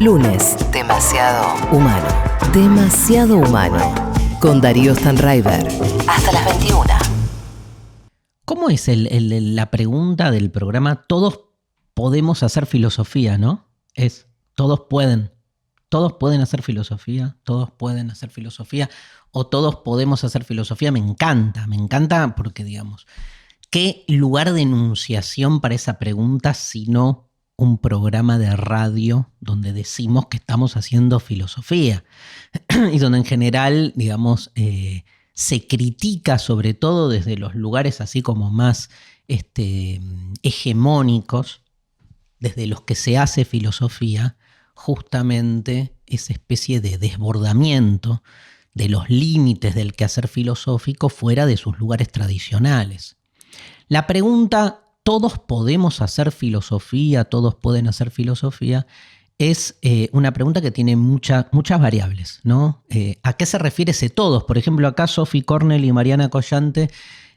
Lunes, demasiado humano. Demasiado humano. Con Darío Stanraiver. Hasta las 21. ¿Cómo es la pregunta del programa? Todos podemos hacer filosofía, ¿no? Es, todos pueden. Todos pueden hacer filosofía, todos pueden hacer filosofía, o todos podemos hacer filosofía. Me encanta porque, digamos, ¿qué lugar de enunciación para esa pregunta sino un programa de radio donde decimos que estamos haciendo filosofía? Y donde en general, digamos, se critica sobre todo desde los lugares así como más hegemónicos, desde los que se hace filosofía, justamente esa especie de desbordamiento de los límites del quehacer filosófico fuera de sus lugares tradicionales. La pregunta, ¿todos podemos hacer filosofía? ¿Todos pueden hacer filosofía? Es una pregunta que tiene muchas variables, ¿no? ¿A qué se refiere ese todos? Por ejemplo, acá Sophie Cornell y Mariana Collante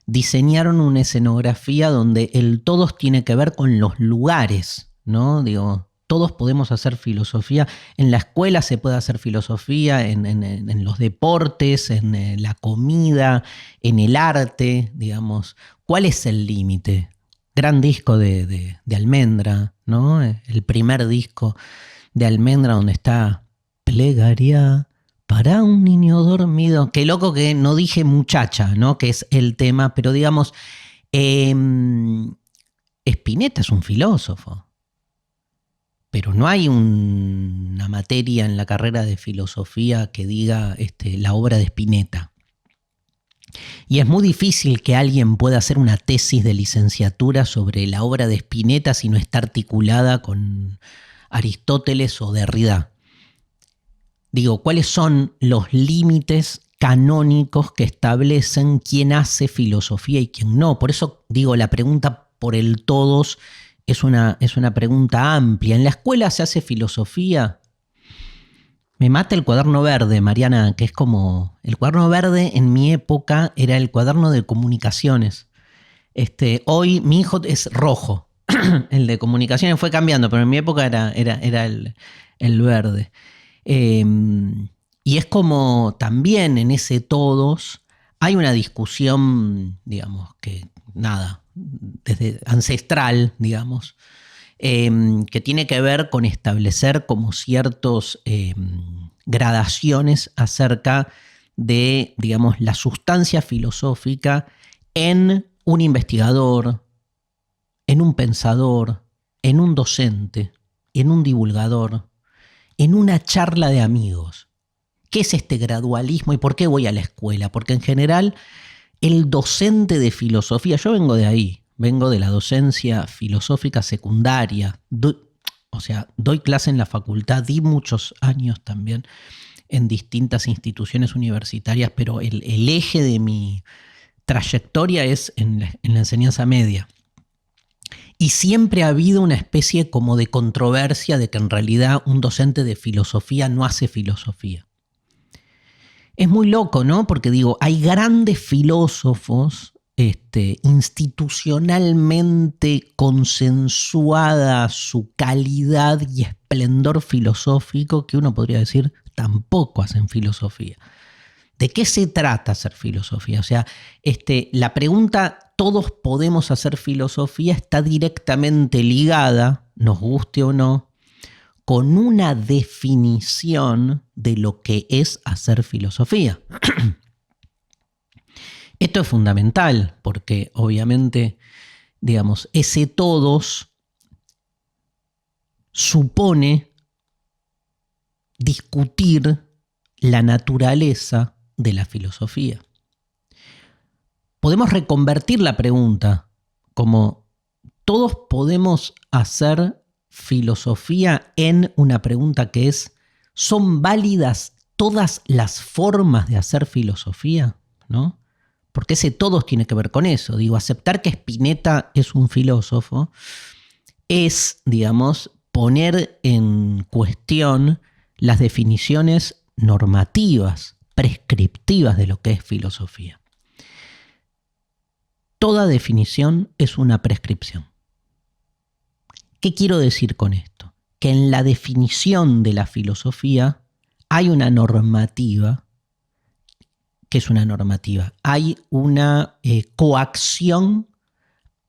diseñaron una escenografía donde el todos tiene que ver con los lugares, ¿no? Digo, todos podemos hacer filosofía. En la escuela se puede hacer filosofía, en los deportes, en la comida, en el arte, digamos. ¿Cuál es el límite? Gran disco de Almendra, ¿no? El primer disco de Almendra donde está Plegaria para un niño dormido. Qué loco que no dije muchacha, ¿no? Que es el tema, pero digamos, Spinetta es un filósofo. Pero no hay una materia en la carrera de filosofía que diga la obra de Spinetta. Y es muy difícil que alguien pueda hacer una tesis de licenciatura sobre la obra de Spinetta si no está articulada con Aristóteles o Derrida. Digo, ¿cuáles son los límites canónicos que establecen quién hace filosofía y quién no? Por eso digo, la pregunta por el todos es una pregunta amplia. ¿En la escuela se hace filosofía? Me mata el cuaderno verde, Mariana, que es como... El cuaderno verde en mi época era el cuaderno de comunicaciones. Hoy mi hijo es rojo. El de comunicaciones fue cambiando, pero en mi época era el verde. Y es como también en ese todos hay una discusión, digamos, que nada, desde ancestral, digamos, que tiene que ver con establecer como ciertos gradaciones acerca de, digamos, la sustancia filosófica en un investigador, en un pensador, en un docente, en un divulgador, en una charla de amigos. ¿Qué es este gradualismo y por qué voy a la escuela? Porque en general el docente de filosofía, yo vengo de ahí, vengo de la docencia filosófica secundaria, doy clase en la facultad, di muchos años también en distintas instituciones universitarias, pero el eje de mi trayectoria es en la enseñanza media. Y siempre ha habido una especie como de controversia de que en realidad un docente de filosofía no hace filosofía. Es muy loco, ¿no? Porque digo, hay grandes filósofos institucionalmente consensuada su calidad y esplendor filosófico que uno podría decir tampoco hacen filosofía. ¿De qué se trata hacer filosofía? O sea, la pregunta ¿todos podemos hacer filosofía? Está directamente ligada, nos guste o no, con una definición de lo que es hacer filosofía. Esto es fundamental porque obviamente, digamos, ese todos supone discutir la naturaleza de la filosofía. Podemos reconvertir la pregunta como ¿todos podemos hacer filosofía? En una pregunta que es ¿son válidas todas las formas de hacer filosofía? ¿No? Porque ese todos tiene que ver con eso. Digo, aceptar que Spinetta es un filósofo es, digamos, poner en cuestión las definiciones normativas, prescriptivas de lo que es filosofía. Toda definición es una prescripción. ¿Qué quiero decir con esto? que en la definición de la filosofía hay una normativa. ¿Qué es una normativa? Hay una coacción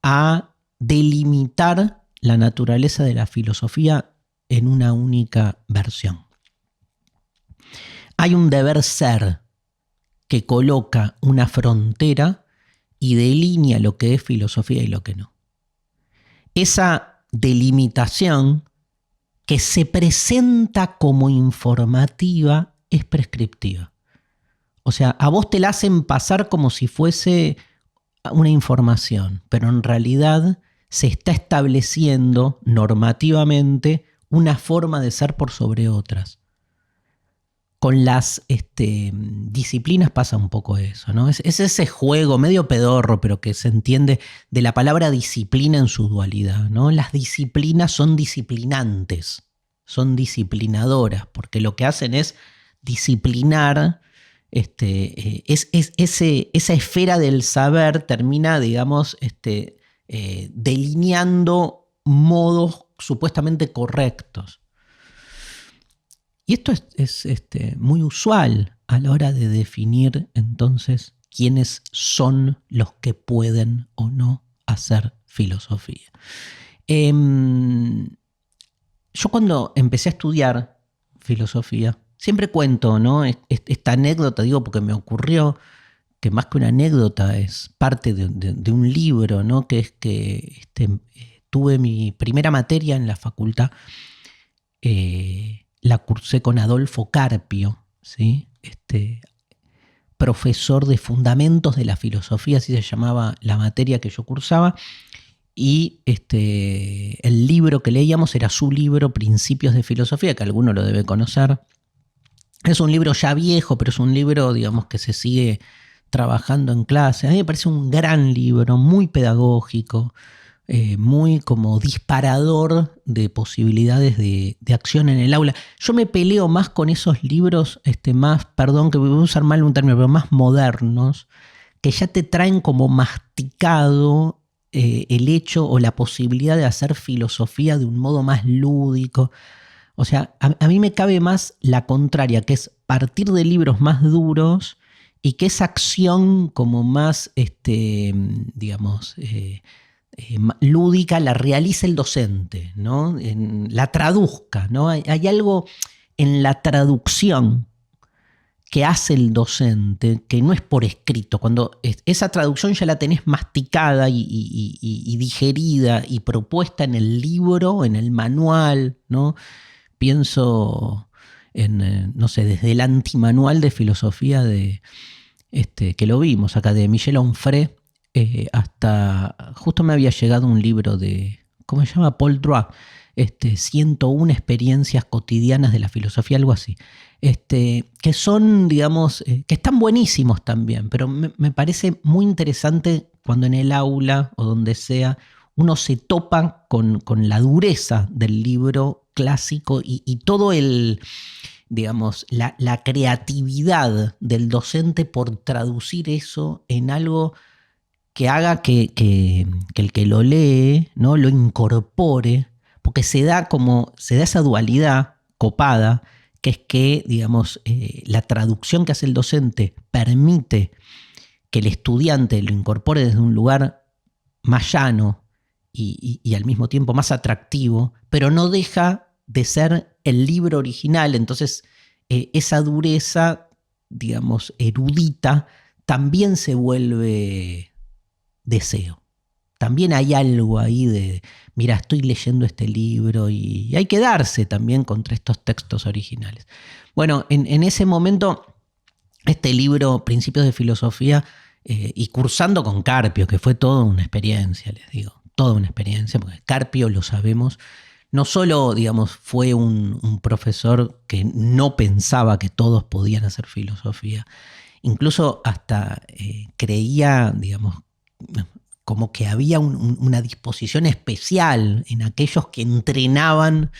a delimitar la naturaleza de la filosofía en una única versión. Hay un deber ser que coloca una frontera y delinea lo que es filosofía y lo que no. Esa delimitación que se presenta como informativa es prescriptiva. O sea, a vos te la hacen pasar como si fuese una información, pero en realidad se está estableciendo normativamente una forma de ser por sobre otras. Con las disciplinas pasa un poco eso, ¿no? Es ese juego medio pedorro, pero que se entiende de la palabra disciplina en su dualidad, ¿no? Las disciplinas son disciplinantes, son disciplinadoras, porque lo que hacen es disciplinar. Esa esfera del saber termina, digamos, delineando modos supuestamente correctos. Y esto es muy usual a la hora de definir entonces quiénes son los que pueden o no hacer filosofía. Yo cuando empecé a estudiar filosofía, siempre cuento, ¿no? Esta anécdota, digo, porque me ocurrió, que más que una anécdota es parte de un libro, ¿no? Que es que tuve mi primera materia en la facultad, la cursé con Adolfo Carpio, ¿sí? Profesor de Fundamentos de la Filosofía, así se llamaba la materia que yo cursaba, y el libro que leíamos era su libro Principios de Filosofía, que alguno lo debe conocer. Es un libro ya viejo, pero es un libro, digamos, que se sigue trabajando en clase. A mí me parece un gran libro, muy pedagógico, muy como disparador de posibilidades de acción en el aula. Yo me peleo más con esos libros, más, perdón que voy a usar mal un término, pero más modernos, que ya te traen como masticado el hecho o la posibilidad de hacer filosofía de un modo más lúdico. O sea, a mí me cabe más la contraria, que es partir de libros más duros y que esa acción como más, digamos, lúdica la realice el docente, ¿no? La traduzca, ¿no? Hay algo en la traducción que hace el docente que no es por escrito. Cuando esa traducción ya la tenés masticada y digerida y propuesta en el libro, en el manual, ¿no? Pienso en, no sé, desde el antimanual de filosofía que lo vimos acá, de Michel Onfray, hasta justo me había llegado un libro de, ¿cómo se llama? Paul Droit, 101 experiencias cotidianas de la filosofía, algo así, que son, digamos, que están buenísimos también, pero me parece muy interesante cuando en el aula o donde sea uno se topa con la dureza del libro clásico y todo digamos, la creatividad del docente por traducir eso en algo que haga que el que lo lee, ¿no? Lo incorpore, porque se da esa dualidad copada, que es que, digamos, la traducción que hace el docente permite que el estudiante lo incorpore desde un lugar más llano y al mismo tiempo más atractivo, pero no deja de ser el libro original. Entonces esa dureza, digamos, erudita, también se vuelve deseo. También hay algo ahí de, mira, estoy leyendo este libro y hay que darse también contra estos textos originales. Bueno, en ese momento, este libro, Principios de Filosofía, y cursando con Carpio, que fue toda una experiencia, les digo, toda una experiencia, porque Carpio, lo sabemos, no solo, digamos, fue un profesor que no pensaba que todos podían hacer filosofía, incluso hasta creía, digamos, como que había una disposición especial en aquellos que entrenaban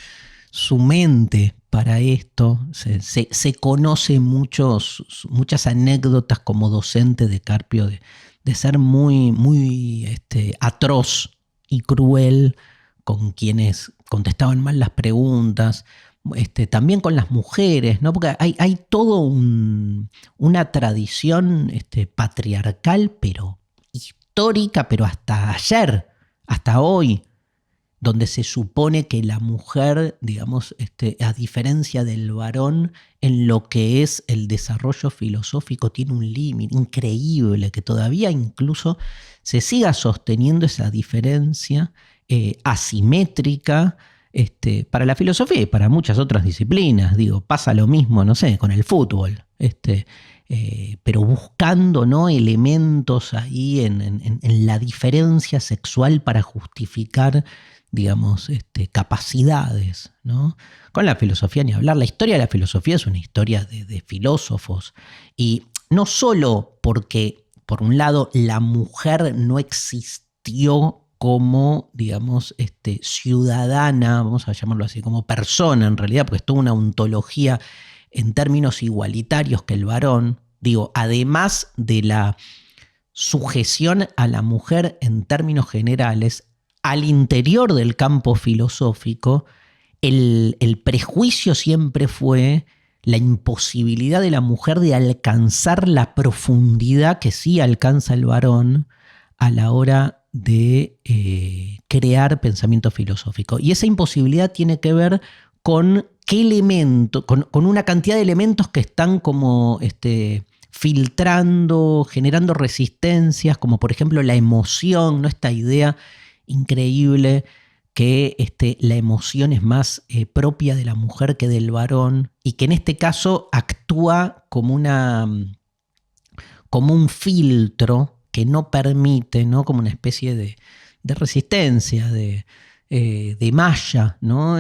su mente para esto. Se conoce muchas anécdotas como docente de Carpio de ser muy, muy atroz y cruel con quienes contestaban mal las preguntas, también con las mujeres, ¿no? Porque hay todo una tradición patriarcal, pero histórica, pero hasta ayer, hasta hoy, donde se supone que la mujer, digamos, a diferencia del varón, en lo que es el desarrollo filosófico tiene un límite increíble, que todavía incluso se siga sosteniendo esa diferencia asimétrica para la filosofía y para muchas otras disciplinas. Digo, pasa lo mismo, no sé, con el fútbol, pero buscando, ¿no?, elementos ahí en la diferencia sexual para justificar, digamos, capacidades, ¿no? Con la filosofía ni hablar. La historia de la filosofía es una historia de filósofos, y no solo porque, por un lado, la mujer no existió como, digamos, ciudadana, vamos a llamarlo así, como persona en realidad, porque es toda una ontología en términos igualitarios que el varón, digo, además de la sujeción a la mujer en términos generales, al interior del campo filosófico, el prejuicio siempre fue la imposibilidad de la mujer de alcanzar la profundidad que sí alcanza el varón a la hora de crear pensamiento filosófico. Y esa imposibilidad tiene que ver con qué elemento, con una cantidad de elementos que están como filtrando, generando resistencias, como por ejemplo la emoción, ¿no? Esta idea increíble que la emoción es más propia de la mujer que del varón, y que en este caso actúa como un filtro que no permite, ¿no?, como una especie de resistencia, de malla, ¿no?,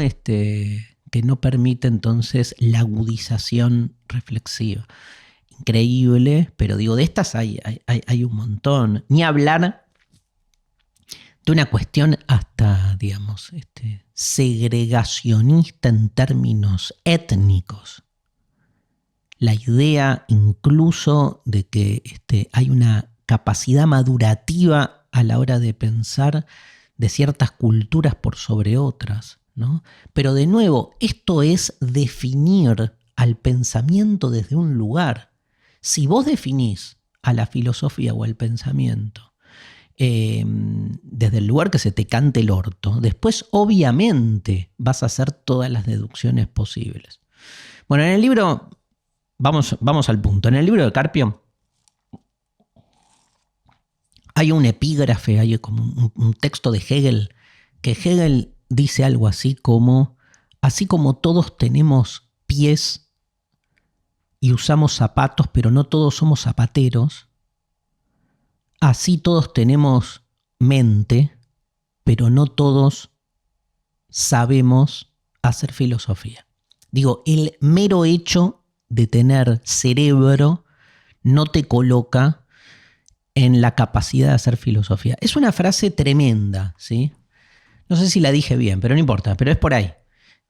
que no permite entonces la agudización reflexiva. Increíble, pero digo, de estas hay un montón. Ni hablar de una cuestión hasta, digamos, segregacionista en términos étnicos. La idea incluso de que hay una capacidad madurativa a la hora de pensar de ciertas culturas por sobre otras, ¿no? Pero de nuevo, esto es definir al pensamiento desde un lugar. Si vos definís a la filosofía o al pensamiento desde el lugar que se te cante el orto, después obviamente vas a hacer todas las deducciones posibles. Bueno, en el libro, vamos al punto, en el libro de Carpio hay un epígrafe, hay como un texto de Hegel, que Hegel dice algo así como todos tenemos pies y usamos zapatos, pero no todos somos zapateros, así todos tenemos mente, pero no todos sabemos hacer filosofía. Digo, el mero hecho de tener cerebro no te coloca en la capacidad de hacer filosofía. Es una frase tremenda, ¿sí? No sé si la dije bien, pero no importa, pero es por ahí.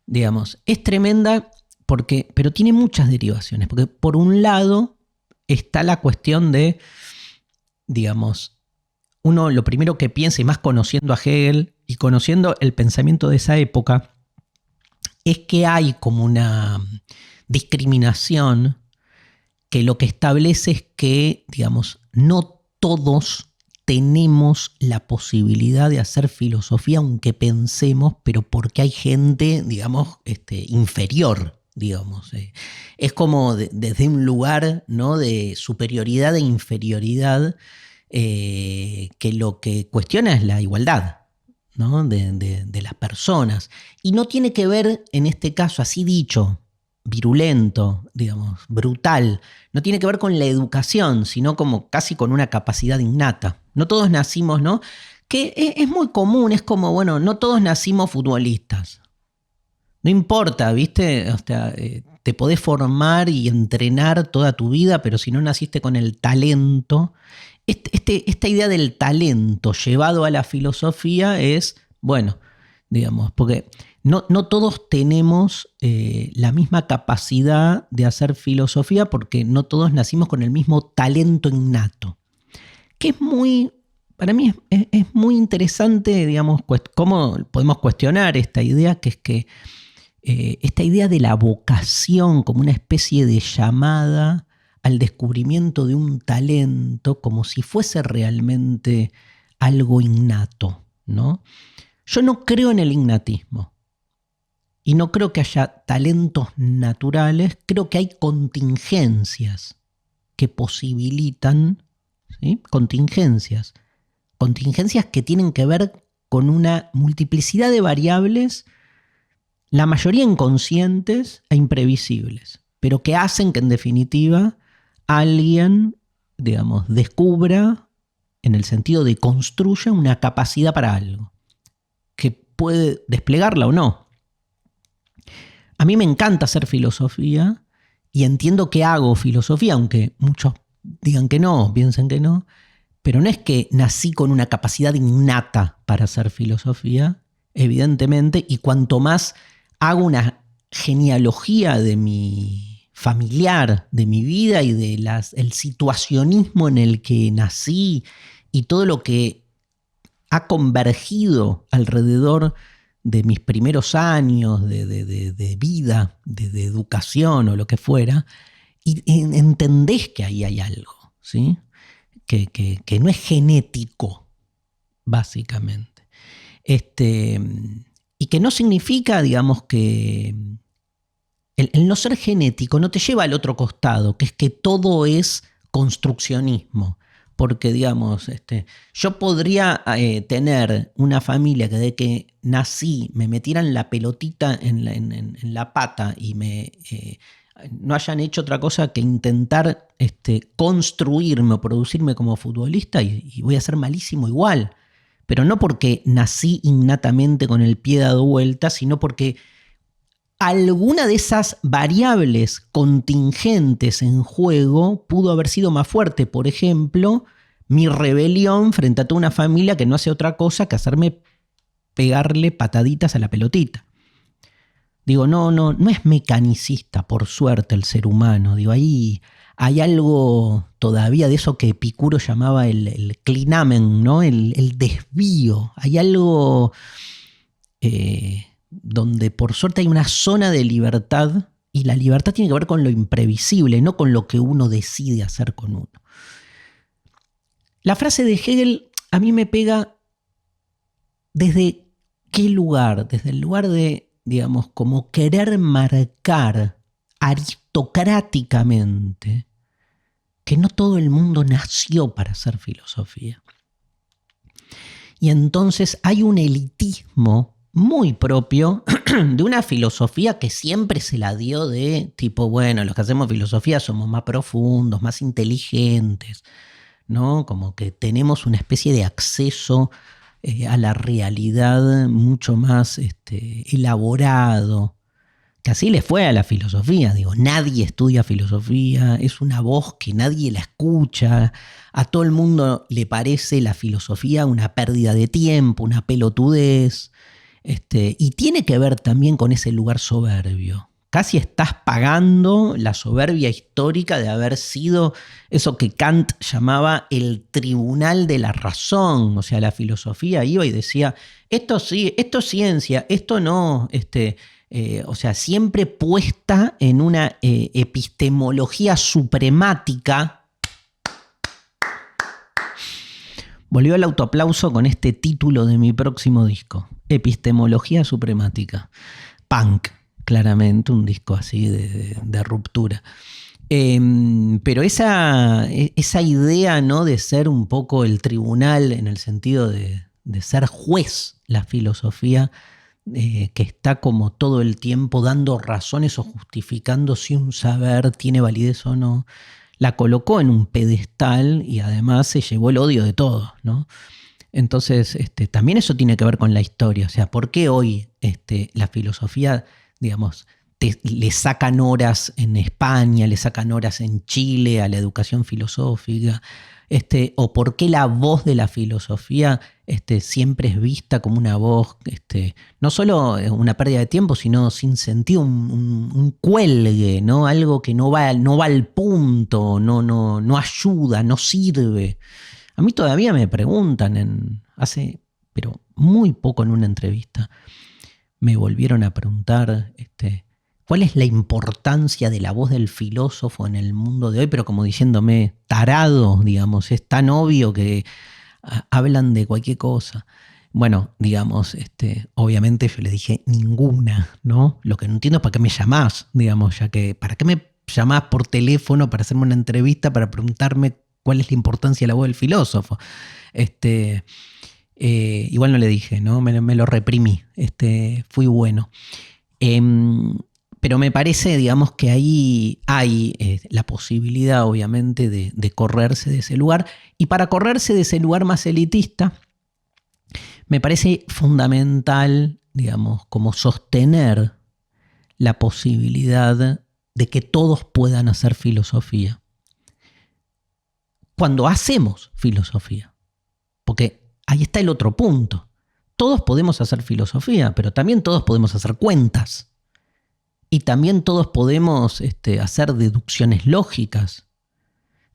Digamos, es tremenda pero tiene muchas derivaciones, porque por un lado está la cuestión de, digamos, uno lo primero que piensa, y más conociendo a Hegel y conociendo el pensamiento de esa época, es que hay como una discriminación que lo que establece es que, digamos, no todos tenemos la posibilidad de hacer filosofía aunque pensemos, pero porque hay gente, digamos, inferior, digamos. Es como desde un lugar, ¿no?, de superioridad e inferioridad, que lo que cuestiona es la igualdad, ¿no?, de las personas. Y no tiene que ver, en este caso, así dicho, virulento, digamos, brutal, no tiene que ver con la educación, sino como casi con una capacidad innata. No todos nacimos, ¿no? Que es muy común, es como, bueno, no todos nacimos futbolistas. No importa, ¿viste? O sea, te podés formar y entrenar toda tu vida, pero si no naciste con el talento, esta idea del talento llevado a la filosofía es, bueno, digamos, porque no todos tenemos la misma capacidad de hacer filosofía, porque no todos nacimos con el mismo talento innato, que es muy para mí es muy interesante, digamos, cómo podemos cuestionar esta idea, que es que esta idea de la vocación como una especie de llamada al descubrimiento de un talento, como si fuese realmente algo innato, ¿no? Yo no creo en el innatismo y no creo que haya talentos naturales, creo que hay contingencias que posibilitan, ¿sí? Contingencias que tienen que ver con una multiplicidad de variables, la mayoría inconscientes e imprevisibles, pero que hacen que en definitiva alguien, digamos, descubra, en el sentido de construya una capacidad para algo, que puede desplegarla o no. A mí me encanta hacer filosofía y entiendo que hago filosofía, aunque muchos digan que no, piensen que no, pero no es que nací con una capacidad innata para hacer filosofía, evidentemente, y cuanto más hago una genealogía de mi familiar, de mi vida y el situacionismo en el que nací y todo lo que ha convergido alrededor de mis primeros años de vida, de educación o lo que fuera, y entendés que ahí hay algo, ¿sí? Que no es genético, básicamente. Y que no significa, digamos, que el no ser genético no te lleva al otro costado, que es que todo es construccionismo. Porque, digamos, yo podría tener una familia que de que nací me metieran la pelotita en la pata y no hayan hecho otra cosa que intentar construirme o producirme como futbolista y voy a ser malísimo igual. Pero no porque nací innatamente con el pie dado vuelta, sino porque alguna de esas variables contingentes en juego pudo haber sido más fuerte. Por ejemplo, mi rebelión frente a toda una familia que no hace otra cosa que hacerme pegarle pataditas a la pelotita. Digo, no es mecanicista, por suerte, el ser humano. Digo, ahí hay algo todavía de eso que Epicuro llamaba el clinamen, ¿no? El desvío. Hay algo donde por suerte hay una zona de libertad, y la libertad tiene que ver con lo imprevisible, no con lo que uno decide hacer con uno. La frase de Hegel a mí me pega desde qué lugar, desde el lugar de, digamos, como querer marcar aristocráticamente que no todo el mundo nació para hacer filosofía. Y entonces hay un elitismo muy propio de una filosofía que siempre se la dio de tipo, bueno, los que hacemos filosofía somos más profundos, más inteligentes, ¿no? Como que tenemos una especie de acceso a la realidad mucho más elaborado, que así le fue a la filosofía. Digo, nadie estudia filosofía, es una voz que nadie la escucha, a todo el mundo le parece la filosofía una pérdida de tiempo, una pelotudez, y tiene que ver también con ese lugar soberbio. Casi estás pagando la soberbia histórica de haber sido eso que Kant llamaba el tribunal de la razón. O sea, la filosofía iba y decía, esto sí, esto es ciencia, esto no. O sea, siempre puesta en una epistemología supremática. Volvió el autoaplauso con este título de mi próximo disco, Epistemología Supremática. Punk. Claramente un disco así de ruptura. Pero esa idea, ¿no?, de ser un poco el tribunal en el sentido de ser juez, la filosofía, que está como todo el tiempo dando razones o justificando si un saber tiene validez o no, la colocó en un pedestal y además se llevó el odio de todos, ¿no? Entonces, también eso tiene que ver con la historia. O sea, ¿por qué hoy la filosofía, digamos, le sacan horas en España, le sacan horas en Chile a la educación filosófica? ¿O por qué la voz de la filosofía siempre es vista como una voz, no solo una pérdida de tiempo, sino sin sentido, un cuelgue, ¿no? Algo que no va al punto, no ayuda, no sirve? A mí todavía me preguntan, pero muy poco en una entrevista, me volvieron a preguntar cuál es la importancia de la voz del filósofo en el mundo de hoy, pero como diciéndome, tarado, digamos, es tan obvio que hablan de cualquier cosa. Bueno, digamos, obviamente yo le dije ninguna, ¿no? Lo que no entiendo es para qué me llamás, digamos, ya que ¿para qué me llamás por teléfono para hacerme una entrevista para preguntarme cuál es la importancia de la voz del filósofo? Igual no le dije, ¿no? Me lo reprimí, fui bueno. Pero me parece, digamos, que ahí hay la posibilidad, obviamente, de correrse de ese lugar. Y para correrse de ese lugar más elitista, me parece fundamental, digamos, como sostener la posibilidad de que todos puedan hacer filosofía. Cuando hacemos filosofía. Porque ahí está el otro punto. Todos podemos hacer filosofía, pero también todos podemos hacer cuentas. Y también todos podemos hacer deducciones lógicas.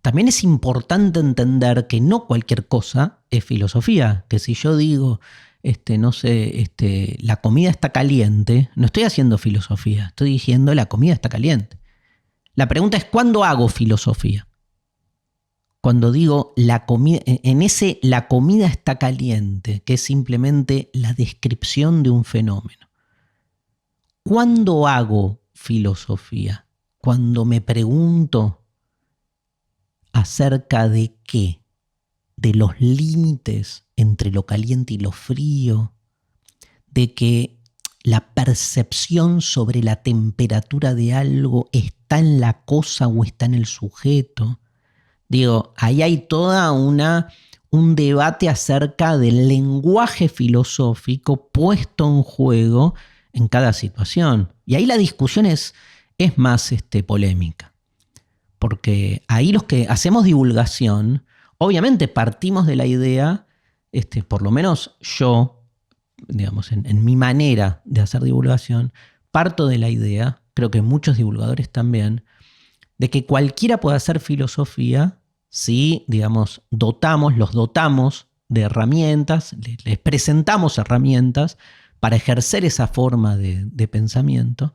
También es importante entender que no cualquier cosa es filosofía. Que si yo digo, la comida está caliente, no estoy haciendo filosofía, estoy diciendo la comida está caliente. La pregunta es, ¿cuándo hago filosofía? Cuando digo la comida está caliente, que es simplemente la descripción de un fenómeno. ¿Cuándo hago filosofía? Cuando me pregunto acerca de qué, de los límites entre lo caliente y lo frío, de que la percepción sobre la temperatura de algo está en la cosa o está en el sujeto. Digo, ahí hay toda un debate acerca del lenguaje filosófico puesto en juego en cada situación. Y ahí la discusión es más polémica. Porque ahí los que hacemos divulgación, obviamente partimos de la idea, por lo menos yo, digamos, en mi manera de hacer divulgación, parto de la idea, creo que muchos divulgadores también, de que cualquiera puede hacer filosofía si, digamos, los dotamos de herramientas, les presentamos herramientas para ejercer esa forma de pensamiento,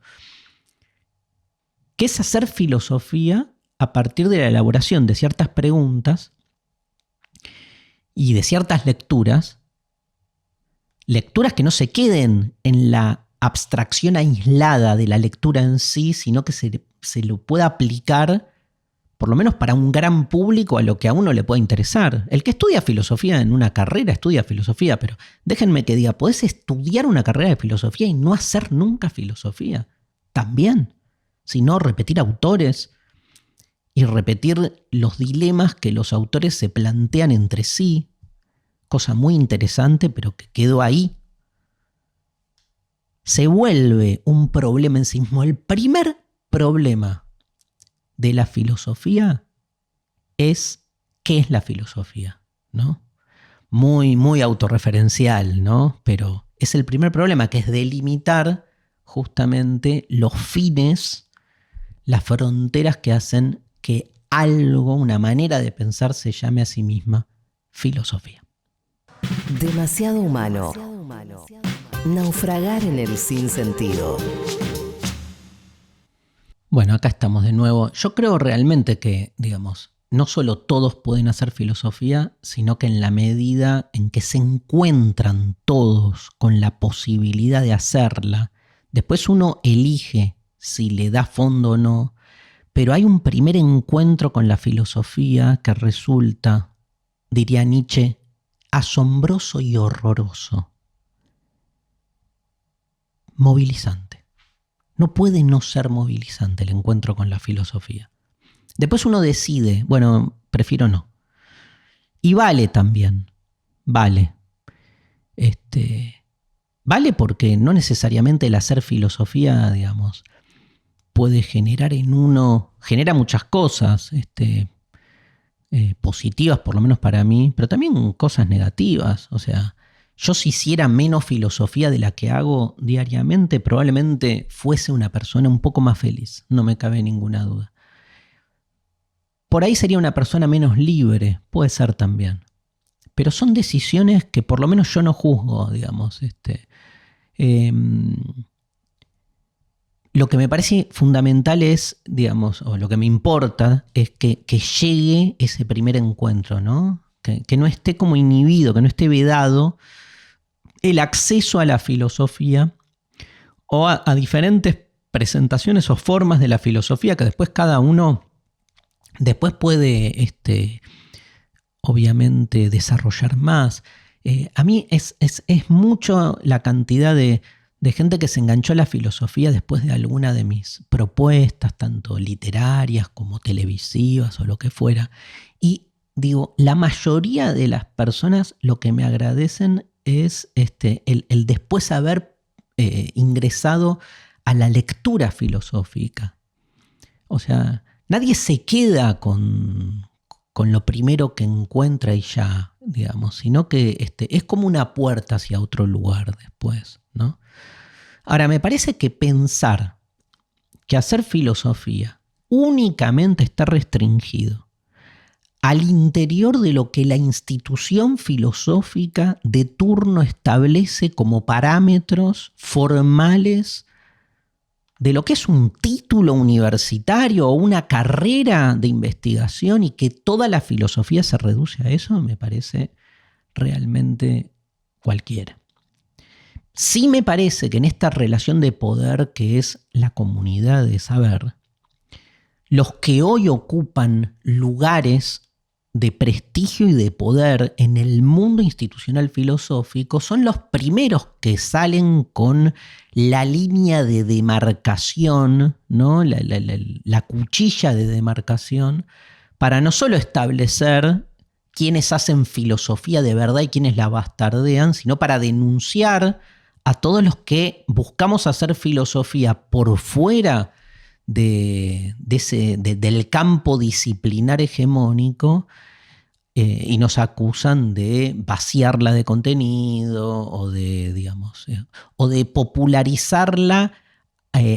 que es hacer filosofía a partir de la elaboración de ciertas preguntas y de ciertas lecturas que no se queden en la abstracción aislada de la lectura en sí, sino que se lo pueda aplicar, por lo menos para un gran público, a lo que a uno le pueda interesar. El que estudia filosofía en una carrera estudia filosofía, pero déjenme que diga, podés estudiar una carrera de filosofía y no hacer nunca filosofía. También, sino repetir autores y repetir los dilemas que los autores se plantean entre sí, cosa muy interesante, pero que quedó ahí. Se vuelve un problema en sí mismo. El primer problema de la filosofía es ¿qué es la filosofía? ¿No? Muy, muy autorreferencial, ¿no? Pero es el primer problema, que es delimitar justamente los fines, las fronteras que hacen que algo, una manera de pensar, se llame a sí misma filosofía. Demasiado humano. Naufragar en el sinsentido. Bueno, acá estamos de nuevo. Yo creo realmente que, digamos, no solo todos pueden hacer filosofía, sino que en la medida en que se encuentran todos con la posibilidad de hacerla, después uno elige si le da fondo o no, pero hay un primer encuentro con la filosofía que resulta, diría Nietzsche, asombroso y horroroso. Movilizante. No puede no ser movilizante el encuentro con la filosofía. Después uno decide, bueno, prefiero no. Y vale también, vale. Vale porque no necesariamente el hacer filosofía, digamos, puede generar en uno, genera muchas cosas positivas, por lo menos para mí, pero también cosas negativas. O sea, yo si hiciera menos filosofía de la que hago diariamente, probablemente fuese una persona un poco más feliz, no me cabe ninguna duda. Por ahí sería una persona menos libre, puede ser también. pero son decisiones que por lo menos yo no juzgo, digamos. Lo que me parece fundamental es, digamos, o lo que me importa es que llegue ese primer encuentro, ¿no? Que no esté como inhibido, que no esté vedado el acceso a la filosofía o a diferentes presentaciones o formas de la filosofía que después cada uno después puede obviamente desarrollar más. A mí es mucho la cantidad de gente que se enganchó a la filosofía después de alguna de mis propuestas, tanto literarias como televisivas o lo que fuera. Y digo, la mayoría de las personas lo que me agradecen es el después haber ingresado a la lectura filosófica. O sea, nadie se queda con lo primero que encuentra y ya, digamos, sino que es como una puerta hacia otro lugar después, ¿no? Ahora, me parece que pensar que hacer filosofía únicamente está restringido al interior de lo que la institución filosófica de turno establece como parámetros formales de lo que es un título universitario o una carrera de investigación y que toda la filosofía se reduce a eso, me parece realmente cualquiera. Sí me parece que en esta relación de poder que es la comunidad de saber, los que hoy ocupan lugares de prestigio y de poder en el mundo institucional filosófico son los primeros que salen con la línea de demarcación, ¿no? La cuchilla de demarcación, para no solo establecer quiénes hacen filosofía de verdad y quiénes la bastardean, sino para denunciar a todos los que buscamos hacer filosofía por fuera del campo disciplinar hegemónico y nos acusan de vaciarla de contenido o de popularizarla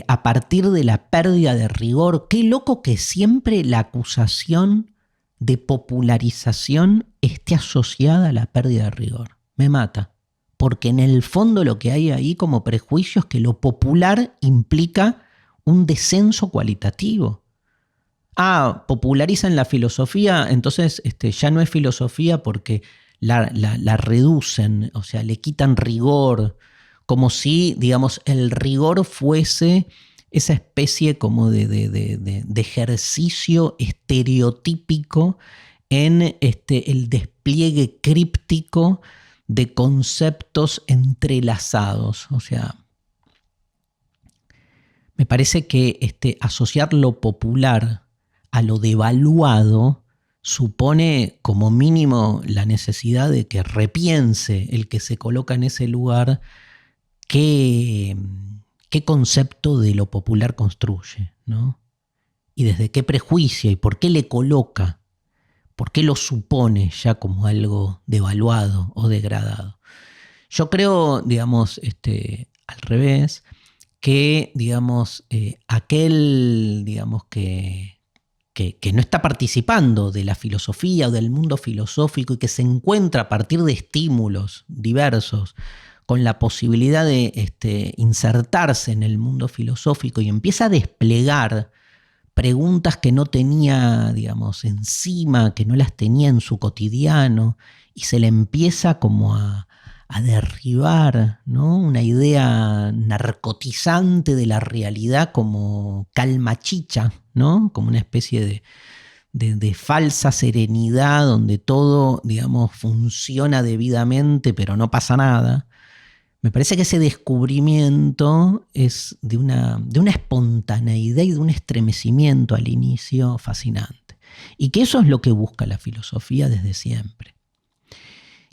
a partir de la pérdida de rigor. Qué loco que siempre la acusación de popularización esté asociada a la pérdida de rigor. Me mata. Porque en el fondo lo que hay ahí como prejuicio es que lo popular implica un descenso cualitativo. Popularizan la filosofía, entonces ya no es filosofía porque la reducen, o sea, le quitan rigor, como si, digamos, el rigor fuese esa especie como de ejercicio estereotípico en el despliegue críptico de conceptos entrelazados. O sea, me parece que asociar lo popular a lo devaluado supone como mínimo la necesidad de que repiense el que se coloca en ese lugar qué concepto de lo popular construye, ¿no? Y desde qué prejuicio y por qué le coloca, por qué lo supone ya como algo devaluado o degradado. Yo creo, digamos, al revés, que, digamos, aquel, digamos, que no está participando de la filosofía o del mundo filosófico y que se encuentra a partir de estímulos diversos con la posibilidad de insertarse en el mundo filosófico y empieza a desplegar preguntas que no tenía, digamos, encima, que no las tenía en su cotidiano, y se le empieza como a derribar, ¿no? Una idea narcotizante de la realidad como calmachicha, ¿no? Como una especie de falsa serenidad donde todo, digamos, funciona debidamente pero no pasa nada. Me parece que ese descubrimiento es de una espontaneidad y de un estremecimiento al inicio fascinante. Y que eso es lo que busca la filosofía desde siempre.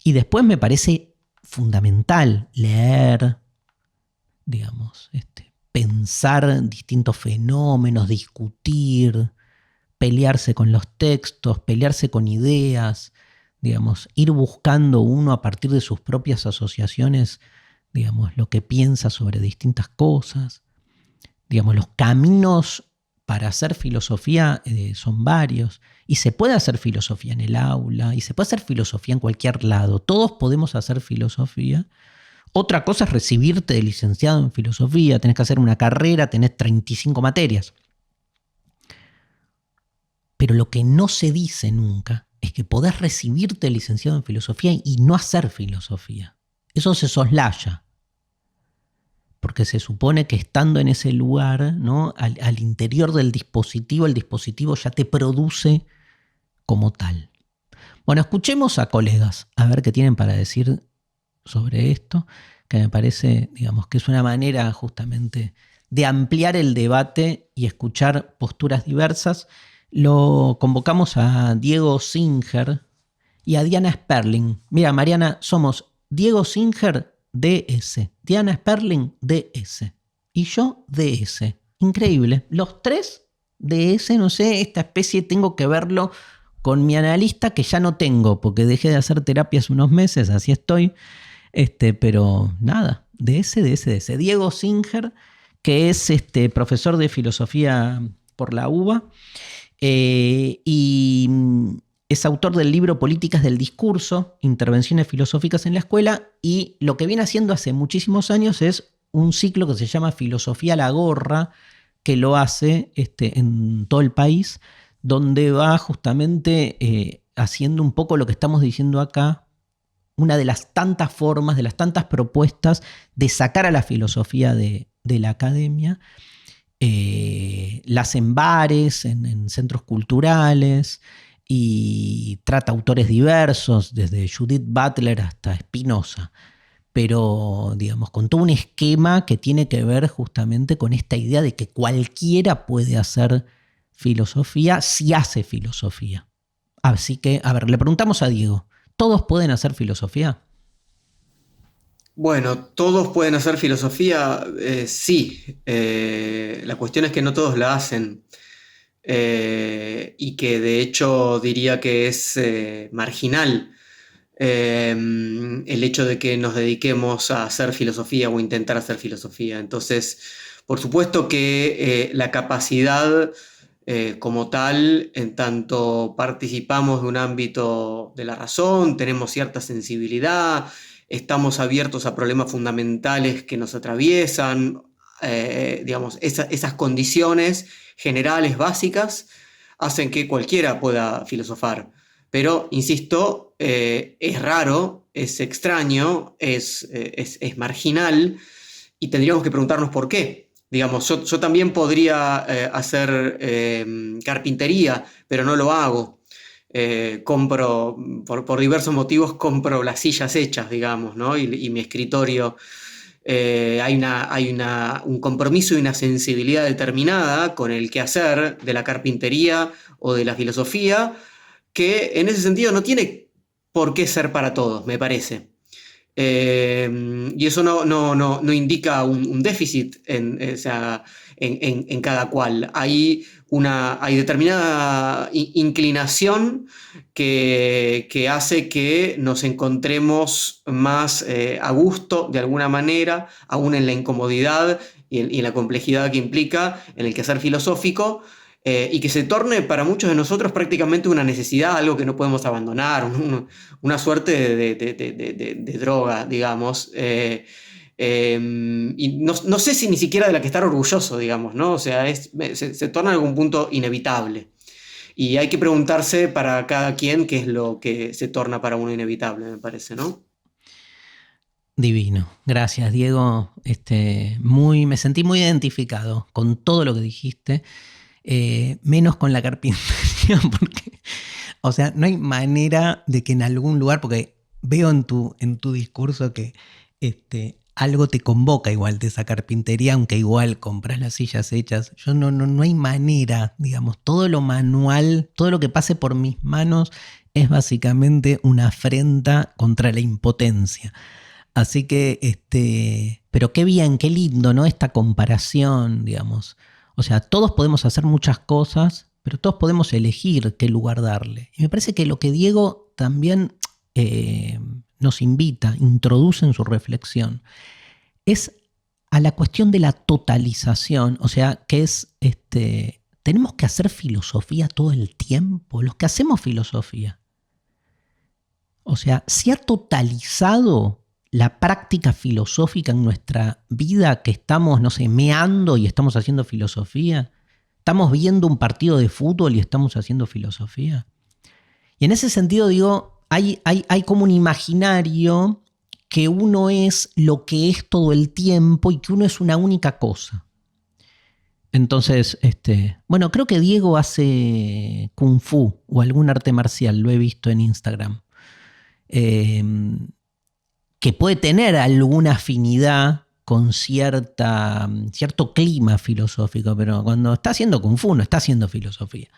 Y después me parece fundamental leer, digamos, pensar distintos fenómenos, discutir, pelearse con los textos, pelearse con ideas, digamos, ir buscando uno a partir de sus propias asociaciones, digamos, lo que piensa sobre distintas cosas, digamos, los caminos para hacer filosofía son varios. Y se puede hacer filosofía en el aula, y se puede hacer filosofía en cualquier lado. Todos podemos hacer filosofía. Otra cosa es recibirte de licenciado en filosofía. Tenés que hacer una carrera, tenés 35 materias. Pero lo que no se dice nunca es que podés recibirte de licenciado en filosofía y no hacer filosofía. Eso se soslaya. Porque se supone que estando en ese lugar, ¿no? al interior del dispositivo, el dispositivo ya te produce como tal. Bueno, escuchemos a colegas a ver qué tienen para decir sobre esto, que me parece, digamos, que es una manera justamente de ampliar el debate y escuchar posturas diversas. Lo convocamos a Diego Singer y a Diana Sperling. Mira, Mariana, somos Diego Singer, DS, Diana Sperling, DS, y yo, DS. Increíble. Los tres DS, no sé, esta especie tengo que verlo con mi analista, que ya no tengo, porque dejé de hacer terapia hace unos meses, así estoy. Pero nada, DS. Diego Singer, que es profesor de filosofía por la UBA, y es autor del libro Políticas del Discurso, Intervenciones Filosóficas en la Escuela, y lo que viene haciendo hace muchísimos años es un ciclo que se llama Filosofía a la Gorra, que lo hace en todo el país, donde va justamente haciendo un poco lo que estamos diciendo acá, una de las tantas formas, de las tantas propuestas de sacar a la filosofía de la academia. Las en bares, en centros culturales, y trata autores diversos, desde Judith Butler hasta Spinoza, pero digamos con todo un esquema que tiene que ver justamente con esta idea de que cualquiera puede hacer filosofía si hace filosofía. Así que, a ver, le preguntamos a Diego, ¿todos pueden hacer filosofía? Bueno, todos pueden hacer filosofía, sí. La cuestión es que no todos la hacen. Y que de hecho diría que es marginal el hecho de que nos dediquemos a hacer filosofía o intentar hacer filosofía. Entonces, por supuesto que la capacidad como tal, en tanto participamos de un ámbito de la razón, tenemos cierta sensibilidad, estamos abiertos a problemas fundamentales que nos atraviesan, digamos, esas condiciones generales, básicas, hacen que cualquiera pueda filosofar. Pero, insisto, es raro, es extraño, es marginal, y tendríamos que preguntarnos por qué. Digamos, yo también podría hacer carpintería, pero no lo hago. Compro, por diversos motivos, compro las sillas hechas, digamos, ¿no? Y mi escritorio. Hay un compromiso y una sensibilidad determinada con el quehacer de la carpintería o de la filosofía, que en ese sentido no tiene por qué ser para todos, me parece. Y eso no indica un déficit en cada cual. Hay determinada inclinación que hace que nos encontremos más a gusto, de alguna manera, aún en la incomodidad y en la complejidad que implica en el quehacer filosófico, y que se torne para muchos de nosotros prácticamente una necesidad, algo que no podemos abandonar, una suerte de droga, digamos. Y no sé si ni siquiera de la que estar orgulloso, digamos, ¿no? O sea, se torna en algún punto inevitable. Y hay que preguntarse para cada quien qué es lo que se torna para uno inevitable, me parece, ¿no? Divino. Gracias, Diego. Me sentí muy identificado con todo lo que dijiste. Menos con la carpintería, porque, o sea, no hay manera de que en algún lugar, porque veo en tu discurso que algo te convoca igual de esa carpintería, aunque igual compras las sillas hechas. Yo no hay manera, digamos, todo lo manual, todo lo que pase por mis manos es básicamente una afrenta contra la impotencia. Así que, pero qué bien, qué lindo, ¿no? Esta comparación, digamos. O sea, todos podemos hacer muchas cosas, pero todos podemos elegir qué lugar darle. Y me parece que lo que Diego también nos introduce en su reflexión, es a la cuestión de la totalización, o sea, que es ¿Tenemos que hacer filosofía todo el tiempo? Los que hacemos filosofía. O sea, ¿se ha totalizado la práctica filosófica en nuestra vida que estamos, no sé, meando y estamos haciendo filosofía? ¿Estamos viendo un partido de fútbol y estamos haciendo filosofía? Y en ese sentido digo, hay como un imaginario que uno es lo que es todo el tiempo y que uno es una única cosa. Entonces, bueno, creo que Diego hace Kung Fu o algún arte marcial, lo he visto en Instagram, que puede tener alguna afinidad con cierto clima filosófico, pero cuando está haciendo Kung Fu no está haciendo filosofía.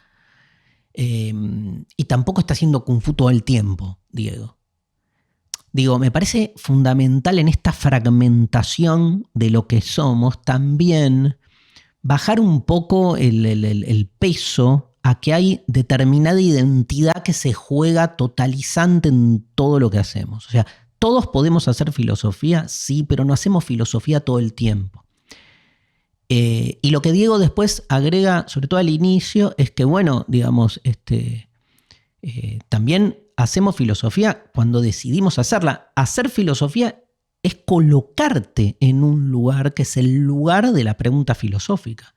Y tampoco está haciendo Kung Fu todo el tiempo, Diego. Digo, me parece fundamental en esta fragmentación de lo que somos también bajar un poco el peso a que hay determinada identidad que se juega totalizante en todo lo que hacemos. O sea, todos podemos hacer filosofía, sí, pero no hacemos filosofía todo el tiempo. Y lo que Diego después agrega, sobre todo al inicio, es que, bueno, digamos, también hacemos filosofía cuando decidimos hacerla. Hacer filosofía es colocarte en un lugar que es el lugar de la pregunta filosófica.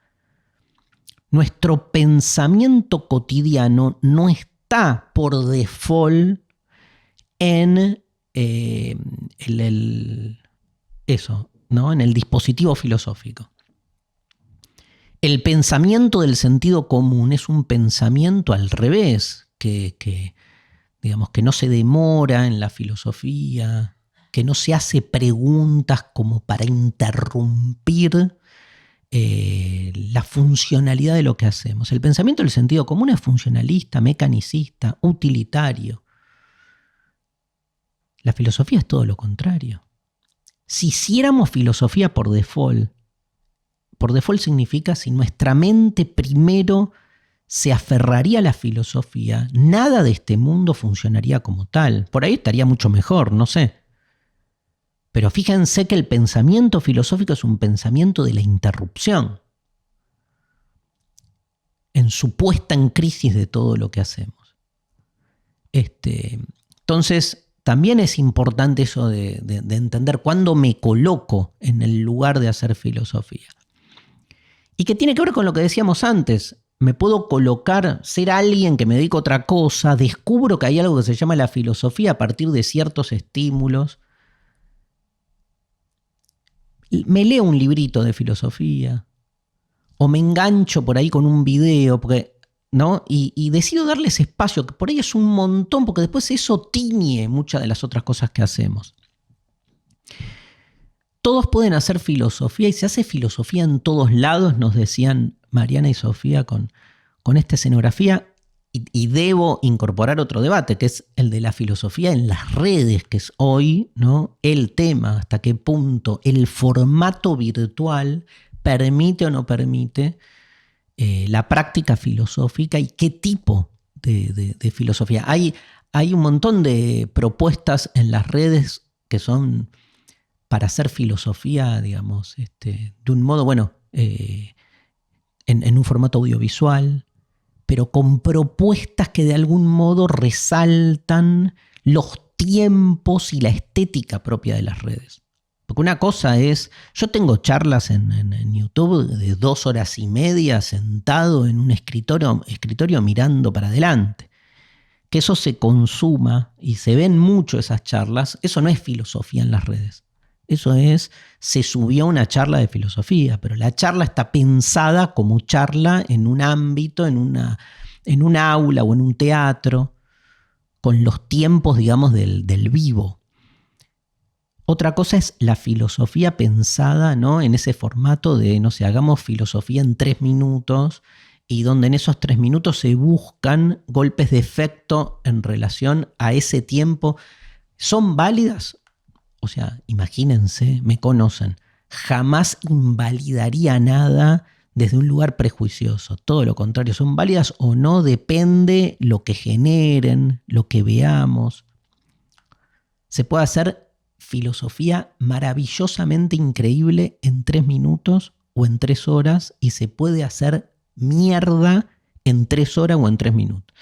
Nuestro pensamiento cotidiano no está por default en en el dispositivo filosófico. El pensamiento del sentido común es un pensamiento al revés, que digamos que no se demora en la filosofía, que no se hace preguntas como para interrumpir la funcionalidad de lo que hacemos. El pensamiento del sentido común es funcionalista, mecanicista, utilitario. La filosofía es todo lo contrario. Si hiciéramos filosofía por default significa si nuestra mente primero se aferraría a la filosofía, nada de este mundo funcionaría como tal. Por ahí estaría mucho mejor, no sé. Pero fíjense que el pensamiento filosófico es un pensamiento de la interrupción, en su puesta en crisis de todo lo que hacemos. Entonces, también es importante eso de entender cuándo me coloco en el lugar de hacer filosofía. Y que tiene que ver con lo que decíamos antes. Me puedo colocar, ser alguien que me dedico a otra cosa, descubro que hay algo que se llama la filosofía a partir de ciertos estímulos. Me leo un librito de filosofía o me engancho por ahí con un video, ¿no? Y decido darles espacio, que por ahí es un montón, porque después eso tiñe muchas de las otras cosas que hacemos. Todos pueden hacer filosofía y se hace filosofía en todos lados, nos decían Mariana y Sofía con esta escenografía. Y debo incorporar otro debate, que es el de la filosofía en las redes, que es hoy, ¿no?, el tema, hasta qué punto el formato virtual permite o no permite la práctica filosófica y qué tipo de filosofía. Hay un montón de propuestas en las redes que son para hacer filosofía, digamos, de un modo, bueno, en un formato audiovisual, pero con propuestas que de algún modo resaltan los tiempos y la estética propia de las redes. Porque una cosa es, yo tengo charlas en YouTube de 2 horas y media sentado en un escritorio mirando para adelante. Que eso se consuma y se ven mucho esas charlas, eso no es filosofía en las redes. Eso se subió a una charla de filosofía, pero la charla está pensada como charla en un ámbito, en un aula o en un teatro, con los tiempos, digamos, del vivo. Otra cosa es la filosofía pensada, ¿no?, en ese formato de, no sé, hagamos filosofía en 3 minutos y donde en esos 3 minutos se buscan golpes de efecto en relación a ese tiempo. ¿Son válidas? O sea, imagínense, me conocen, jamás invalidaría nada desde un lugar prejuicioso. Todo lo contrario, son válidas o no, depende lo que generen, lo que veamos. Se puede hacer filosofía maravillosamente increíble en 3 minutos o en 3 horas y se puede hacer mierda en 3 horas o en 3 minutos.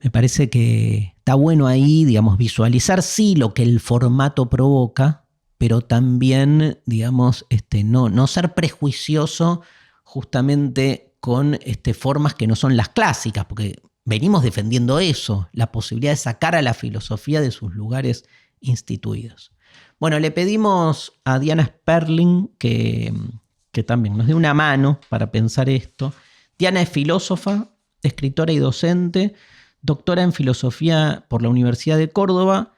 Me parece que está bueno ahí, digamos, visualizar sí lo que el formato provoca, pero también, digamos, no ser prejuicioso justamente con formas que no son las clásicas, porque venimos defendiendo eso, la posibilidad de sacar a la filosofía de sus lugares instituidos. Bueno, le pedimos a Diana Sperling que también nos dé una mano para pensar esto. Diana es filósofa, escritora y docente, doctora en filosofía por la Universidad de Córdoba.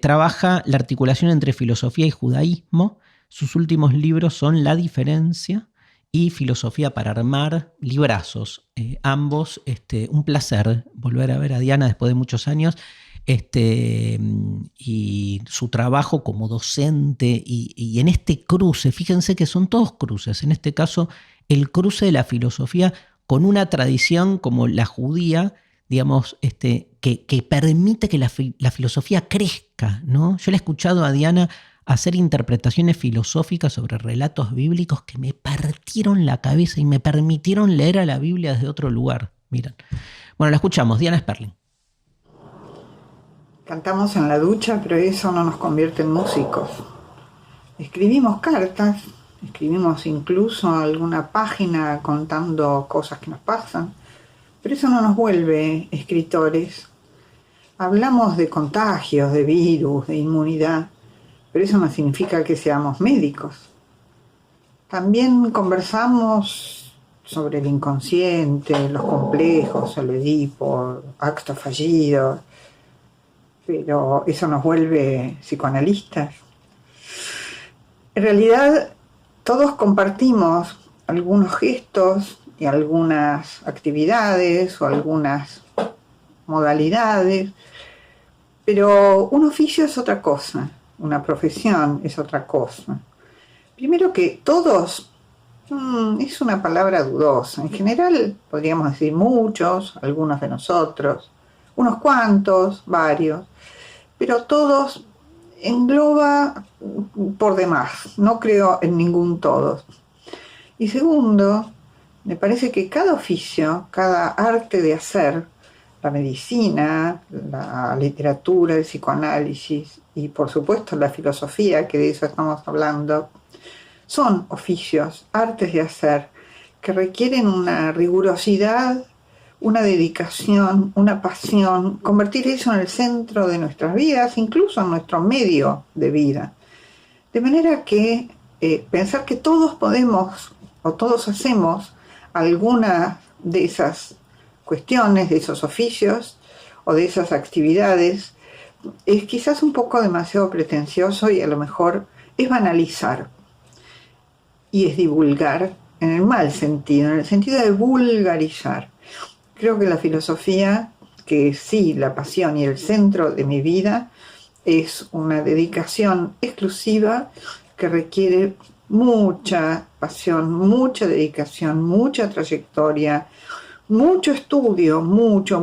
Trabaja la articulación entre filosofía y judaísmo. Sus últimos libros son La diferencia y Filosofía para armar, librazos. Ambos, un placer volver a ver a Diana después de muchos años. Y su trabajo como docente y en este cruce, fíjense que son todos cruces, en este caso el cruce de la filosofía con una tradición como la judía, digamos, que permite que la filosofía crezca, ¿no? Yo le he escuchado a Diana hacer interpretaciones filosóficas sobre relatos bíblicos que me partieron la cabeza y me permitieron leer a la Biblia desde otro lugar. Miren. Bueno, la escuchamos, Diana Sperling. Cantamos en la ducha, pero eso no nos convierte en músicos. Escribimos cartas, escribimos incluso alguna página contando cosas que nos pasan, pero eso no nos vuelve escritores. Hablamos de contagios, de virus, de inmunidad, pero eso no significa que seamos médicos. También conversamos sobre el inconsciente, los complejos, el Edipo, actos fallidos, pero eso nos vuelve psicoanalistas. En realidad, todos compartimos algunos gestos y algunas actividades o algunas modalidades, pero un oficio es otra cosa, una profesión es otra cosa. Primero que todos es una palabra dudosa. En general podríamos decir muchos, algunos de nosotros, unos cuantos, varios, pero todos engloba por demás, no creo en ningún todos. Y segundo, me parece que cada oficio, cada arte de hacer, la medicina, la literatura, el psicoanálisis y por supuesto la filosofía, que de eso estamos hablando, son oficios, artes de hacer, que requieren una rigurosidad, una dedicación, una pasión, convertir eso en el centro de nuestras vidas, incluso en nuestro medio de vida. De manera que pensar que todos podemos o todos hacemos alguna de esas cuestiones, de esos oficios o de esas actividades, es quizás un poco demasiado pretencioso y a lo mejor es banalizar y es divulgar en el mal sentido, en el sentido de vulgarizar. Creo que la filosofía, que es sí la pasión y el centro de mi vida, es una dedicación exclusiva que requiere mucha pasión, mucha dedicación, mucha trayectoria, mucho estudio, mucho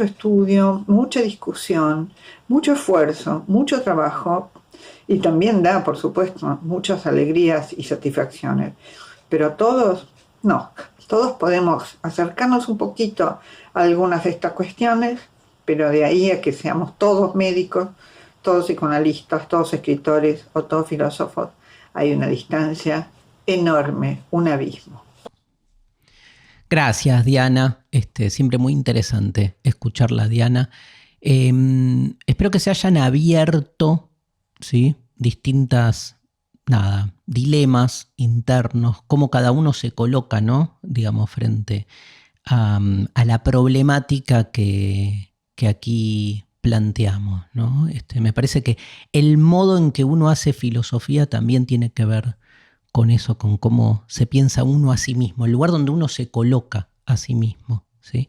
estudio, mucha discusión, mucho esfuerzo, mucho trabajo y también da, por supuesto, muchas alegrías y satisfacciones. Pero todos, no. Todos podemos acercarnos un poquito a algunas de estas cuestiones, pero de ahí a que seamos todos médicos, todos psicoanalistas, todos escritores o todos filósofos, hay una distancia enorme, un abismo. Gracias, Diana. Siempre muy interesante escucharla, Diana. Espero que se hayan abierto, ¿sí?, distintas dilemas internos, cómo cada uno se coloca, ¿no?, digamos, frente a la problemática que aquí planteamos, ¿no? Me parece que el modo en que uno hace filosofía también tiene que ver con eso, con cómo se piensa uno a sí mismo, el lugar donde uno se coloca a sí mismo, ¿sí?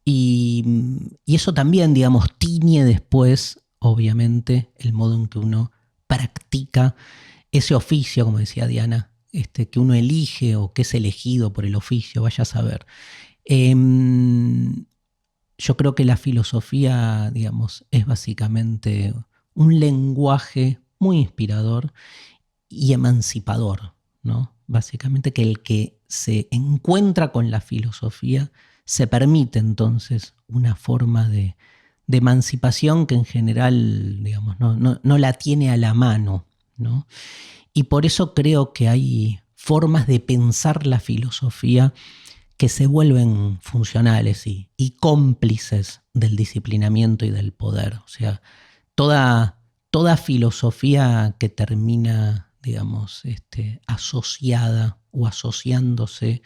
Y eso también, digamos, tiñe después, obviamente, el modo en que uno practica ese oficio, como decía Diana, que uno elige o que es elegido por el oficio, vaya a saber. Yo creo que la filosofía, digamos, es básicamente un lenguaje muy inspirador y emancipador, ¿no? Básicamente que el que se encuentra con la filosofía se permite entonces una forma de emancipación que en general, digamos, no la tiene a la mano, ¿no? Y por eso creo que hay formas de pensar la filosofía que se vuelven funcionales y cómplices del disciplinamiento y del poder. O sea, toda filosofía que termina, digamos, asociada o asociándose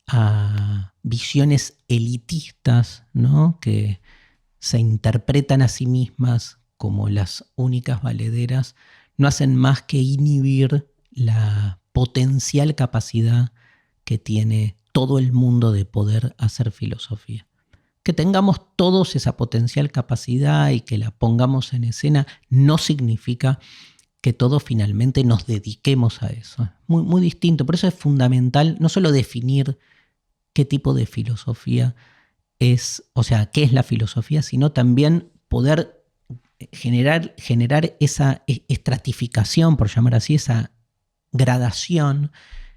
a visiones elitistas, ¿no? Que se interpretan a sí mismas como las únicas valederas, no hacen más que inhibir la potencial capacidad que tiene todo el mundo de poder hacer filosofía. Que tengamos todos esa potencial capacidad y que la pongamos en escena no significa que todos finalmente nos dediquemos a eso. Muy, muy distinto. Por eso es fundamental no solo definir qué tipo de filosofía es, o sea, qué es la filosofía, sino también poder generar esa estratificación, por llamar así, esa gradación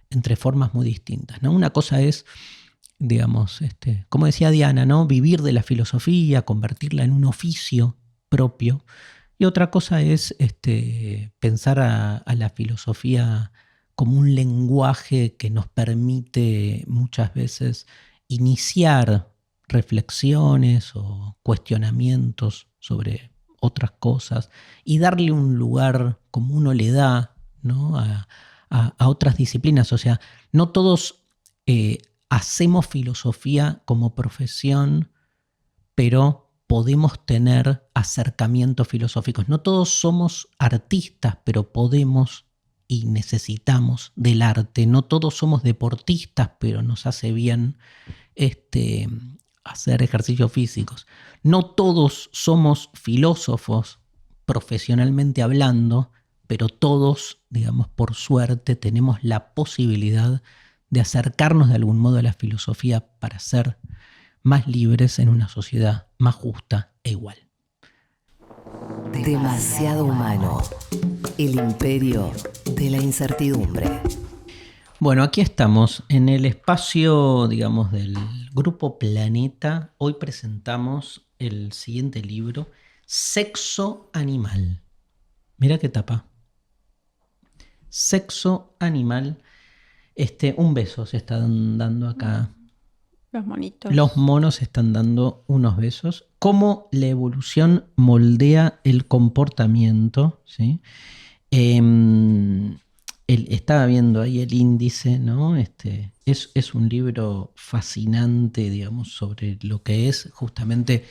entre formas muy distintas, ¿no? Una cosa es, digamos, como decía Diana, ¿no? Vivir de la filosofía, convertirla en un oficio propio. Y otra cosa es pensar a la filosofía como un lenguaje que nos permite muchas veces iniciar reflexiones o cuestionamientos sobre otras cosas y darle un lugar como uno le da, ¿no? a otras disciplinas. O sea, no todos hacemos filosofía como profesión, pero podemos tener acercamientos filosóficos. No todos somos artistas, pero podemos y necesitamos del arte. No todos somos deportistas, pero nos hace bien hacer ejercicios físicos. No todos somos filósofos profesionalmente hablando, pero todos, digamos, por suerte, tenemos la posibilidad de acercarnos de algún modo a la filosofía para ser más libres en una sociedad más justa e igual. Demasiado humano. El imperio de la incertidumbre. Bueno, aquí estamos en el espacio, digamos, del Grupo Planeta. Hoy presentamos el siguiente libro, Sexo Animal. Mira qué tapa. Sexo Animal. Un beso se están dando acá. Los monitos. Los monos están dando unos besos. Cómo la evolución moldea el comportamiento, ¿sí? Estaba viendo ahí el índice, ¿no? Es un libro fascinante, digamos, sobre lo que es justamente,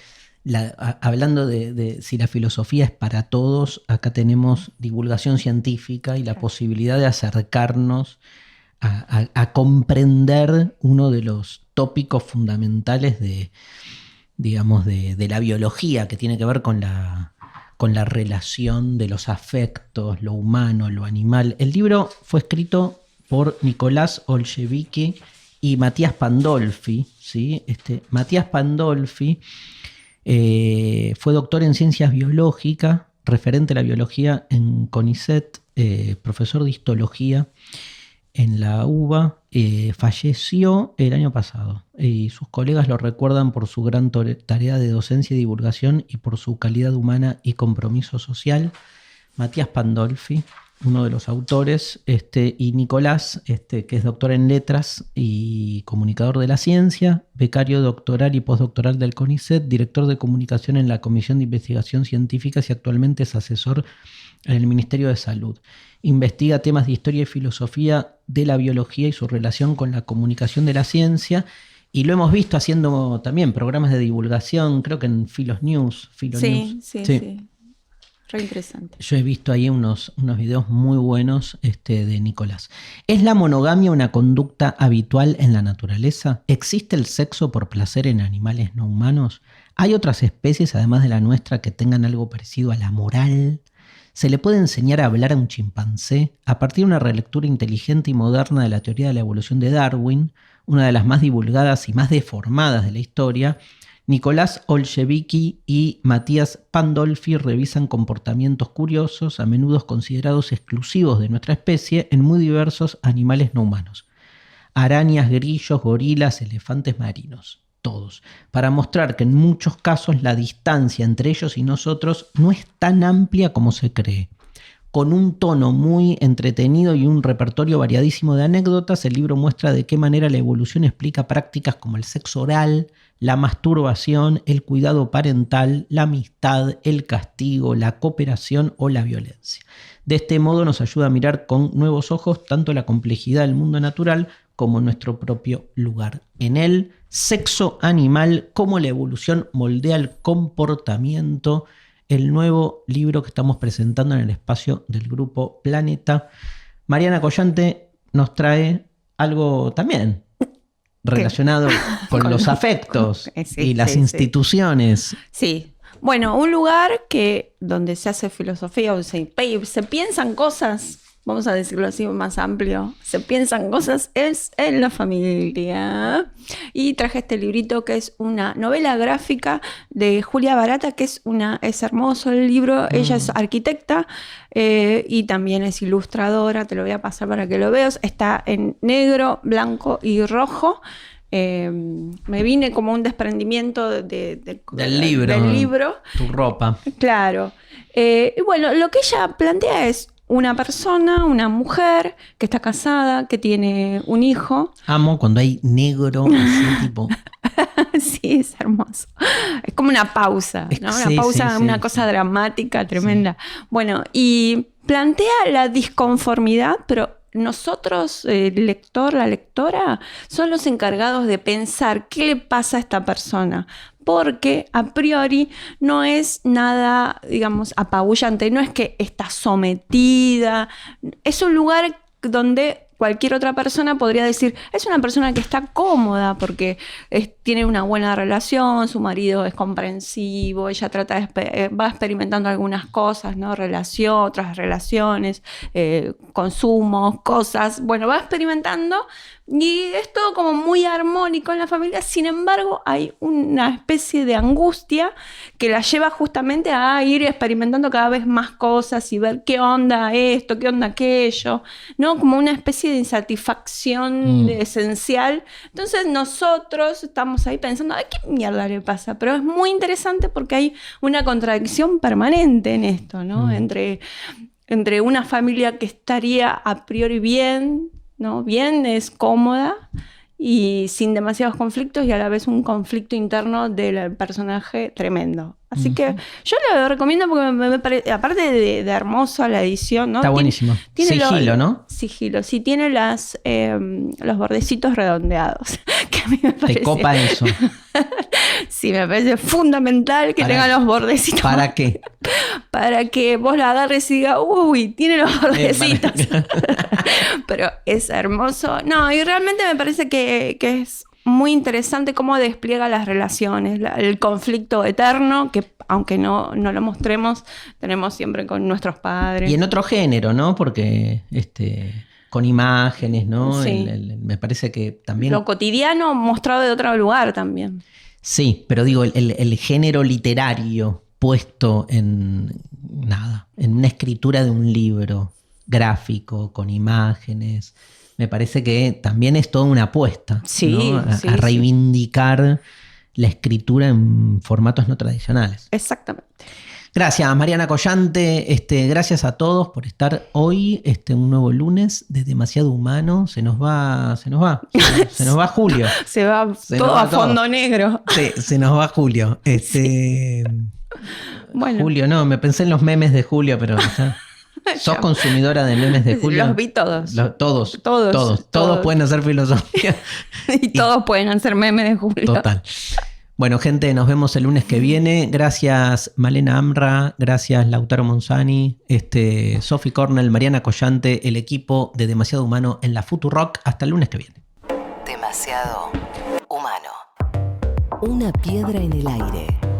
hablando de si la filosofía es para todos. Acá tenemos divulgación científica y la posibilidad de acercarnos a comprender uno de los tópicos fundamentales de la biología, que tiene que ver con la relación de los afectos, lo humano, lo animal. El libro fue escrito por Nicolás Olsheviki y Matías Pandolfi, ¿sí? Matías Pandolfi fue doctor en ciencias biológicas, referente a la biología en CONICET, profesor de histología en la UBA, falleció el año pasado y sus colegas lo recuerdan por su gran tarea de docencia y divulgación y por su calidad humana y compromiso social. Matías Pandolfi, uno de los autores, y Nicolás, que es doctor en letras y comunicador de la ciencia, becario doctoral y postdoctoral del CONICET, director de comunicación en la Comisión de Investigación Científicas y actualmente es asesor en el Ministerio de Salud. Investiga temas de historia y filosofía de la biología y su relación con la comunicación de la ciencia. Y lo hemos visto haciendo también programas de divulgación, creo que en Filos News. Sí. Re interesante. Yo he visto ahí unos videos muy buenos de Nicolás. ¿Es la monogamia una conducta habitual en la naturaleza? ¿Existe el sexo por placer en animales no humanos? ¿Hay otras especies, además de la nuestra, que tengan algo parecido a la moral? ¿Se le puede enseñar a hablar a un chimpancé? A partir de una relectura inteligente y moderna de la teoría de la evolución de Darwin, una de las más divulgadas y más deformadas de la historia, Nicolás Olsheviki y Matías Pandolfi revisan comportamientos curiosos, a menudo considerados exclusivos de nuestra especie, en muy diversos animales no humanos. Arañas, grillos, gorilas, elefantes marinos, todos, para mostrar que en muchos casos la distancia entre ellos y nosotros no es tan amplia como se cree. Con un tono muy entretenido y un repertorio variadísimo de anécdotas, el libro muestra de qué manera la evolución explica prácticas como el sexo oral, la masturbación, el cuidado parental, la amistad, el castigo, la cooperación o la violencia. De este modo nos ayuda a mirar con nuevos ojos tanto la complejidad del mundo natural como nuestro propio lugar en él. Sexo animal, cómo la evolución moldea el comportamiento. El nuevo libro que estamos presentando en el espacio del Grupo Planeta. Mariana Collante nos trae algo también relacionado con los afectos y las instituciones. Sí. Bueno, un lugar donde se hace filosofía, o se piensan cosas, vamos a decirlo así más amplio, se piensan cosas, es en la familia. Y traje este librito que es una novela gráfica de Julia Barata, que es hermoso el libro. Ella es arquitecta y también es ilustradora. Te lo voy a pasar para que lo veas. Está en negro, blanco y rojo. Me vine como un desprendimiento del libro. Tu ropa. Claro. Y bueno, lo que ella plantea es una persona, una mujer que está casada, que tiene un hijo. Amo cuando hay negro así tipo. Sí, es hermoso. Es como una pausa, ¿no? Una pausa, una cosa dramática, tremenda. Sí. Bueno, y plantea la disconformidad, pero nosotros, el lector, la lectora, son los encargados de pensar qué le pasa a esta persona. Porque a priori no es nada, digamos, apabullante, no es que está sometida, es un lugar donde cualquier otra persona podría decir, es una persona que está cómoda porque tiene una buena relación, su marido es comprensivo, ella va experimentando algunas cosas, ¿no? Otras relaciones, consumos, cosas, bueno, va experimentando y es todo como muy armónico en la familia. Sin embargo, hay una especie de angustia que la lleva justamente a ir experimentando cada vez más cosas y ver qué onda esto, qué onda aquello, ¿no? Como una especie de insatisfacción esencial. Entonces nosotros estamos ahí pensando, ¿qué mierda le pasa? Pero es muy interesante porque hay una contradicción permanente en esto, ¿no? Entre una familia que estaría a priori bien, ¿no? Bien, es cómoda y sin demasiados conflictos, y a la vez un conflicto interno del personaje tremendo. Así que yo lo recomiendo porque me parece, aparte de hermosa la edición, ¿no? Está buenísimo. Tiene sigilo, ¿no? Sigilo, sí, tiene los bordecitos redondeados. Que a mí me parece... Te copa eso. Sí, me parece fundamental que tenga los bordecitos. ¿Para qué? Para que vos la agarres y digas, uy, tiene los bordecitos. Pero es hermoso. No, y realmente me parece que es muy interesante cómo despliega las relaciones, el conflicto eterno, que aunque no lo mostremos, tenemos siempre con nuestros padres. Y en otro género, ¿no? Porque con imágenes, ¿no? Sí. Me parece que también... Lo cotidiano mostrado de otro lugar también. Sí, pero digo, el género literario puesto en una escritura de un libro gráfico, con imágenes... Me parece que también es toda una apuesta, sí, ¿no? sí, a reivindicar la escritura en formatos no tradicionales. Exactamente. Gracias, Mariana Collante. Gracias a todos por estar hoy, un nuevo lunes de Demasiado Humano. Se nos va Julio. Se va todo a fondo negro. Sí, se nos va Julio. Bueno. Julio, no, me pensé en los memes de Julio, pero... ¿Sos consumidora de memes de Julio? Los vi todos. Todos pueden hacer filosofía. Y todos pueden hacer memes de Julio. Total. Bueno, gente, nos vemos el lunes que viene. Gracias, Malena Amra. Gracias, Lautaro Monzani, Sophie Cornell, Mariana Collante, el equipo de Demasiado Humano en la Futurock. Hasta el lunes que viene. Demasiado Humano. Una piedra en el aire.